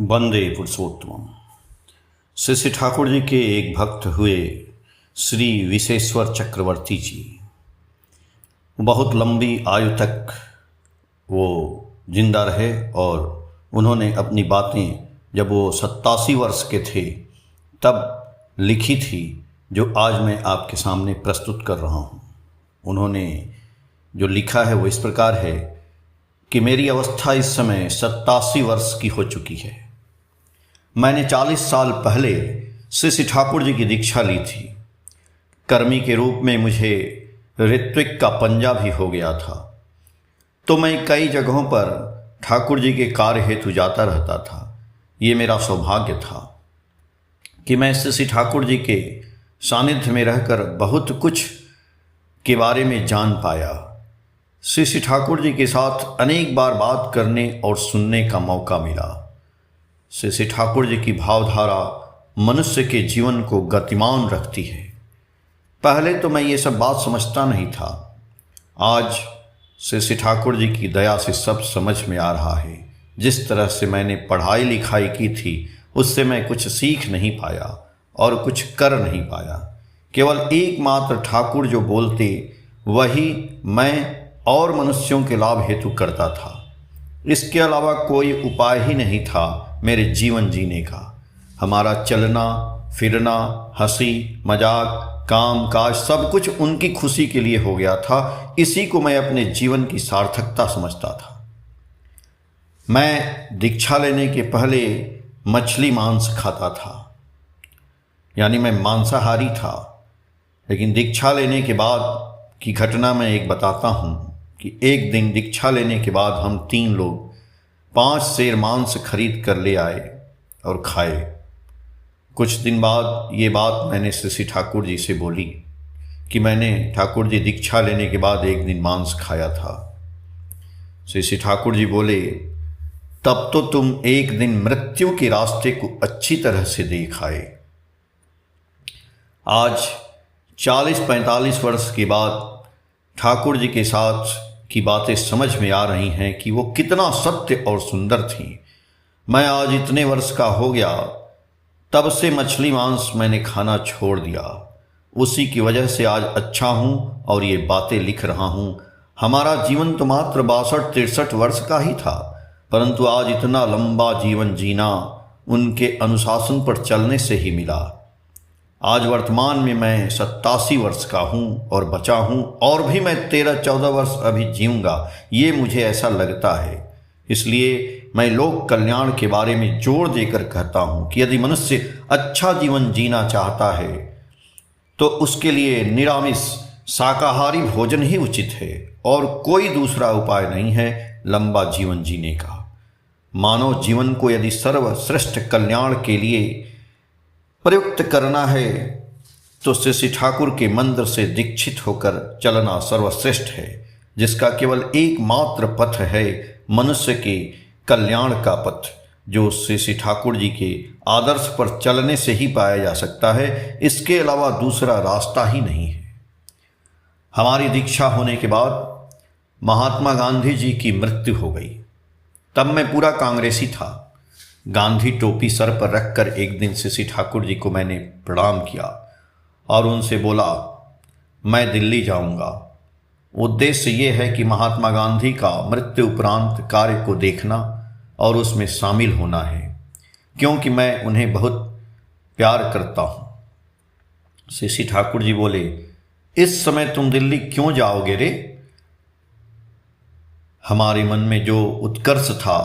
वंदे पुरुषोत्तम। श्री श्री ठाकुर जी के एक भक्त हुए श्री विशेश्वर चक्रवर्ती जी। बहुत लंबी आयु तक वो जिंदा रहे और उन्होंने अपनी बातें जब वो 87 वर्ष के थे तब लिखी थी, जो आज मैं आपके सामने प्रस्तुत कर रहा हूँ। उन्होंने जो लिखा है वो इस प्रकार है कि मेरी अवस्था इस समय 87 वर्ष की हो चुकी है। मैंने 40 साल पहले श्री श्री ठाकुर जी की दीक्षा ली थी। कर्मी के रूप में मुझे ऋत्विक का पंजा भी हो गया था, तो मैं कई जगहों पर ठाकुर जी के कार्य हेतु जाता रहता था। ये मेरा सौभाग्य था कि मैं श्री श्री ठाकुर जी के सानिध्य में रहकर बहुत कुछ के बारे में जान पाया। श्री श्री ठाकुर जी के साथ अनेक बार बात करने और सुनने का मौका मिला। श्री श्री ठाकुर जी की भावधारा मनुष्य के जीवन को गतिमान रखती है। पहले तो मैं ये सब बात समझता नहीं था। आज श्री श्री ठाकुर जी की दया से सब समझ में आ रहा है। जिस तरह से मैंने पढ़ाई लिखाई की थी उससे मैं कुछ सीख नहीं पाया और कुछ कर नहीं पाया। केवल एकमात्र ठाकुर जो बोलते वही मैं और मनुष्यों के लाभ हेतु करता था। इसके अलावा कोई उपाय ही नहीं था मेरे जीवन जीने का। हमारा चलना फिरना, हंसी मजाक, काम काज सब कुछ उनकी खुशी के लिए हो गया था। इसी को मैं अपने जीवन की सार्थकता समझता था। मैं दीक्षा लेने के पहले मछली मांस खाता था, यानी मैं मांसाहारी था। लेकिन दीक्षा लेने के बाद की घटना मैं एक बताता हूँ कि एक दिन दीक्षा लेने के बाद हम 3 लोग 5 सेर मांस खरीद कर ले आए और खाए। कुछ दिन बाद ये बात मैंने श्री श्री ठाकुर जी से बोली कि मैंने ठाकुर जी दीक्षा लेने के बाद एक दिन मांस खाया था। श्री श्री ठाकुर जी बोले, तब तो तुम एक दिन मृत्यु के रास्ते को अच्छी तरह से देख आए। आज 40-45 वर्ष के बाद ठाकुर जी के साथ की बातें समझ में आ रही हैं कि वो कितना सत्य और सुंदर थी। मैं आज इतने वर्ष का हो गया, तब से मछली मांस मैंने खाना छोड़ दिया। उसी की वजह से आज अच्छा हूँ और ये बातें लिख रहा हूँ। हमारा जीवन तो मात्र 62-63 वर्ष का ही था, परंतु आज इतना लंबा जीवन जीना उनके अनुशासन पर चलने से ही मिला। आज वर्तमान में मैं 87 वर्ष का हूँ और बचा हूँ, और भी मैं 13-14 वर्ष अभी जीऊँगा, ये मुझे ऐसा लगता है। इसलिए मैं लोक कल्याण के बारे में जोर देकर कहता हूँ कि यदि मनुष्य अच्छा जीवन जीना चाहता है तो उसके लिए निरामिष शाकाहारी भोजन ही उचित है और कोई दूसरा उपाय नहीं है लंबा जीवन जीने का। मानव जीवन को यदि सर्वश्रेष्ठ कल्याण के लिए प्रयुक्त करना है तो श्री श्री ठाकुर के मंत्र से दीक्षित होकर चलना सर्वश्रेष्ठ है, जिसका केवल एकमात्र पथ है मनुष्य के कल्याण का पथ, जो श्री श्री ठाकुर जी के आदर्श पर चलने से ही पाया जा सकता है। इसके अलावा दूसरा रास्ता ही नहीं है। हमारी दीक्षा होने के बाद महात्मा गांधी जी की मृत्यु हो गई। तब मैं पूरा कांग्रेसी था। गांधी टोपी सर पर रखकर एक दिन श्री श्री ठाकुर जी को मैंने प्रणाम किया और उनसे बोला, मैं दिल्ली जाऊंगा। उद्देश्य ये है कि महात्मा गांधी का मृत्यु उपरांत कार्य को देखना और उसमें शामिल होना है, क्योंकि मैं उन्हें बहुत प्यार करता हूँ। श्री श्री ठाकुर जी बोले, इस समय तुम दिल्ली क्यों जाओगे रे? हमारे मन में जो उत्कर्ष था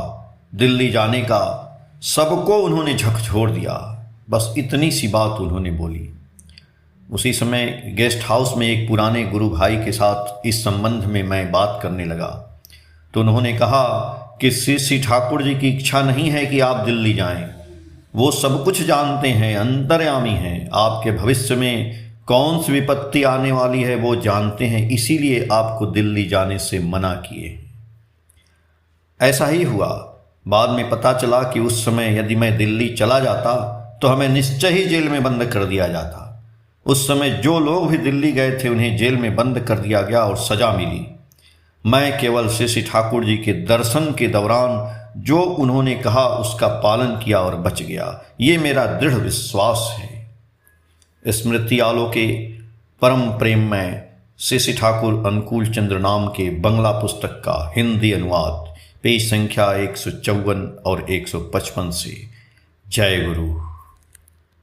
दिल्ली जाने का, सबको उन्होंने झकझोर दिया। बस इतनी सी बात उन्होंने बोली। उसी समय गेस्ट हाउस में एक पुराने गुरु भाई के साथ इस संबंध में मैं बात करने लगा तो उन्होंने कहा कि श्री श्री ठाकुर जी की इच्छा नहीं है कि आप दिल्ली जाएं। वो सब कुछ जानते हैं, अंतर्यामी हैं। आपके भविष्य में कौन सी विपत्ति आने वाली है वो जानते हैं, इसीलिए आपको दिल्ली जाने से मना किए। ऐसा ही हुआ। बाद में पता चला कि उस समय यदि मैं दिल्ली चला जाता तो हमें निश्चय ही जेल में बंद कर दिया जाता। उस समय जो लोग भी दिल्ली गए थे उन्हें जेल में बंद कर दिया गया और सजा मिली। मैं केवल श्री श्री ठाकुर जी के दर्शन के दौरान जो उन्होंने कहा उसका पालन किया और बच गया। ये मेरा दृढ़ विश्वास है। स्मृति आलोके परम प्रेम में श्री श्री ठाकुर अनुकूल चंद्र नाम के बंगला पुस्तक का हिंदी अनुवाद, पेज संख्या 154 और 155 से। जय गुरु।